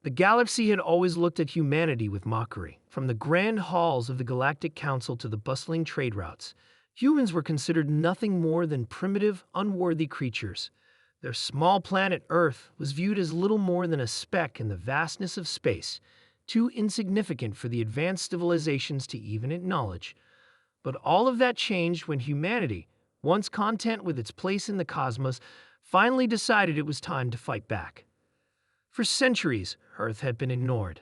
The galaxy had always looked at humanity with mockery. From the grand halls of the Galactic Council to the bustling trade routes, humans were considered nothing more than primitive, unworthy creatures. Their small planet Earth was viewed as little more than a speck in the vastness of space, too insignificant for the advanced civilizations to even acknowledge. But all of that changed when humanity, once content with its place in the cosmos, finally decided it was time to fight back. For centuries, Earth had been ignored.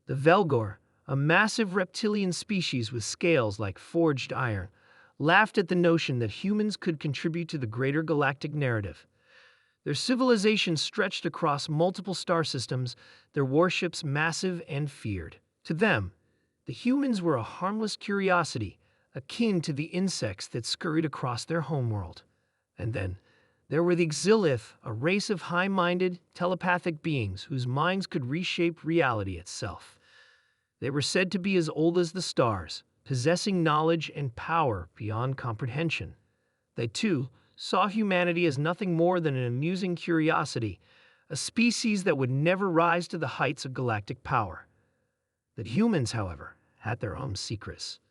The Velgor, a massive reptilian species with scales like forged iron, laughed at the notion that humans could contribute to the greater galactic narrative. Their civilization stretched across multiple star systems, their warships massive and feared. To them, the humans were a harmless curiosity, akin to the insects that scurried across their homeworld. And then, there were the Xilith, a race of high-minded, telepathic beings whose minds could reshape reality itself. They were said to be as old as the stars, possessing knowledge and power beyond comprehension. They, too, saw humanity as nothing more than an amusing curiosity, a species that would never rise to the heights of galactic power. The humans, however, had their own secrets.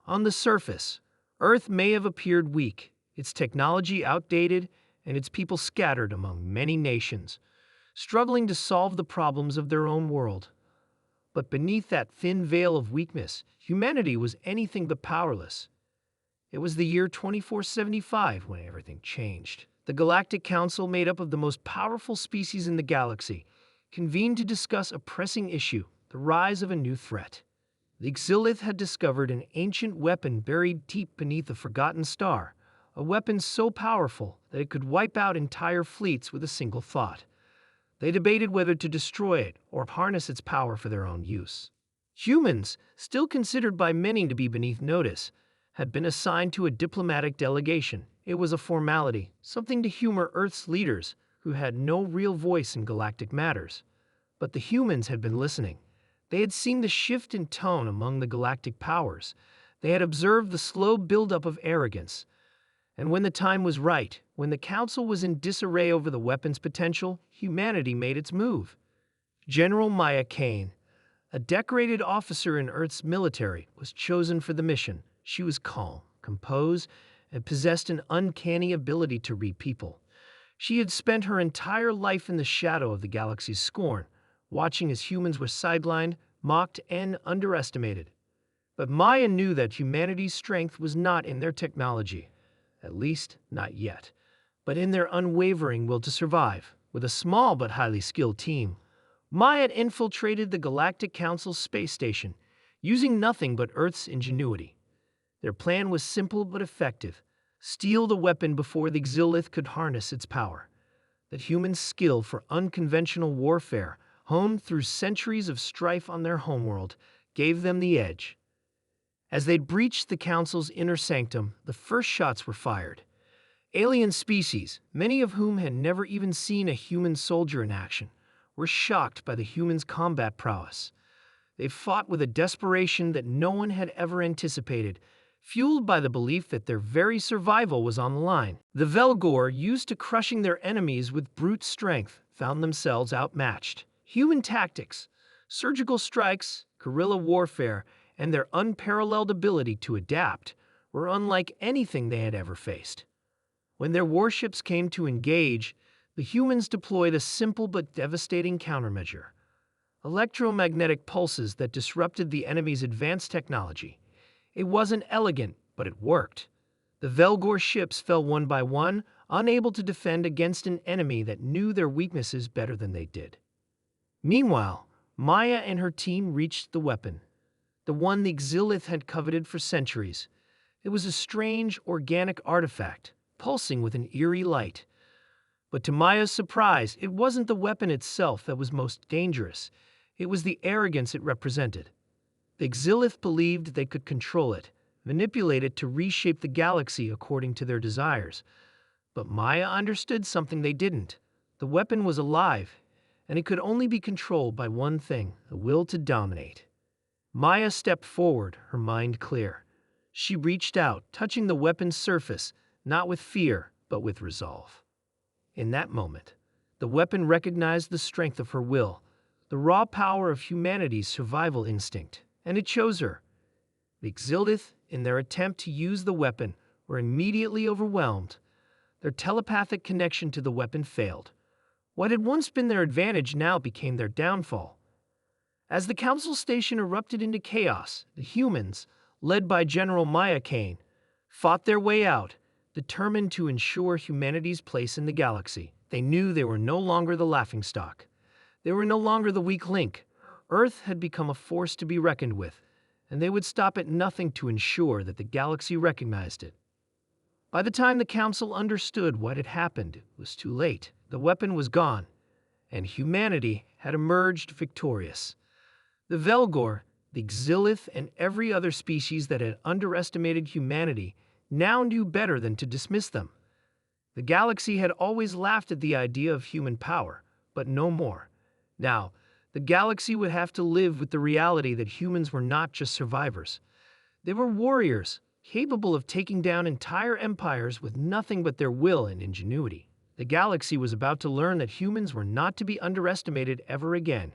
On the surface, Earth may have appeared weak, its technology outdated, and its people scattered among many nations, struggling to solve the problems of their own world. But beneath that thin veil of weakness, humanity was anything but powerless. It was the year 2475 when everything changed. The Galactic Council, made up of the most powerful species in the galaxy, convened to discuss a pressing issue, the rise of a new threat. The Xilith had discovered an ancient weapon buried deep beneath a forgotten star, a weapon so powerful that it could wipe out entire fleets with a single thought. They debated whether to destroy it or harness its power for their own use. Humans, still considered by many to be beneath notice, had been assigned to a diplomatic delegation. It was a formality, something to humor Earth's leaders, who had no real voice in galactic matters. But the humans had been listening. They had seen the shift in tone among the galactic powers. They had observed the slow buildup of arrogance. And when the time was right, when the Council was in disarray over the weapon's potential, humanity made its move. General Maya Kane, a decorated officer in Earth's military, was chosen for the mission. She was calm, composed, and possessed an uncanny ability to read people. She had spent her entire life in the shadow of the galaxy's scorn, watching as humans were sidelined, mocked, and underestimated. But Maya knew that humanity's strength was not in their technology. At least, not yet, but in their unwavering will to survive. With a small but highly skilled team, Maya had infiltrated the Galactic Council's space station, using nothing but Earth's ingenuity. Their plan was simple but effective: steal the weapon before the Xilith could harness its power. That human skill for unconventional warfare, honed through centuries of strife on their homeworld, gave them the edge. As they breached the Council's inner sanctum, the first shots were fired. Alien species, many of whom had never even seen a human soldier in action, were shocked by the humans' combat prowess. They fought with a desperation that no one had ever anticipated, fueled by the belief that their very survival was on the line. The Velgor, used to crushing their enemies with brute strength, found themselves outmatched. Human tactics, surgical strikes, guerrilla warfare, and their unparalleled ability to adapt were unlike anything they had ever faced. When their warships came to engage, the humans deployed a simple but devastating countermeasure: electromagnetic pulses that disrupted the enemy's advanced technology. It wasn't elegant, but it worked. The Velgor ships fell one by one, unable to defend against an enemy that knew their weaknesses better than they did. Meanwhile, Maya and her team reached the weapon, the one the Xilith had coveted for centuries. It was a strange, organic artifact, pulsing with an eerie light. But to Maya's surprise, it wasn't the weapon itself that was most dangerous. It was the arrogance it represented. The Xilith believed they could control it, manipulate it to reshape the galaxy according to their desires. But Maya understood something they didn't. The weapon was alive, and it could only be controlled by one thing: the will to dominate. Maya stepped forward, her mind clear. She reached out, touching the weapon's surface, not with fear, but with resolve. In that moment, the weapon recognized the strength of her will. the raw power of humanity's survival instinct, and it chose her. The Xildith, in their attempt to use the weapon, were immediately overwhelmed. Their telepathic connection to the weapon failed. What had once been their advantage now became their downfall. As the council station erupted into chaos, the humans, led by General Maya Kane, fought their way out, determined to ensure humanity's place in the galaxy. They knew they were no longer the laughingstock. They were no longer the weak link. Earth had become a force to be reckoned with, and they would stop at nothing to ensure that the galaxy recognized it. By the time the council understood what had happened, it was too late. The weapon was gone, and humanity had emerged victorious. The Velgor, the Xilith, and every other species that had underestimated humanity now knew better than to dismiss them. The galaxy had always laughed at the idea of human power, but no more. Now, the galaxy would have to live with the reality that humans were not just survivors. They were warriors, capable of taking down entire empires with nothing but their will and ingenuity. The galaxy was about to learn that humans were not to be underestimated ever again.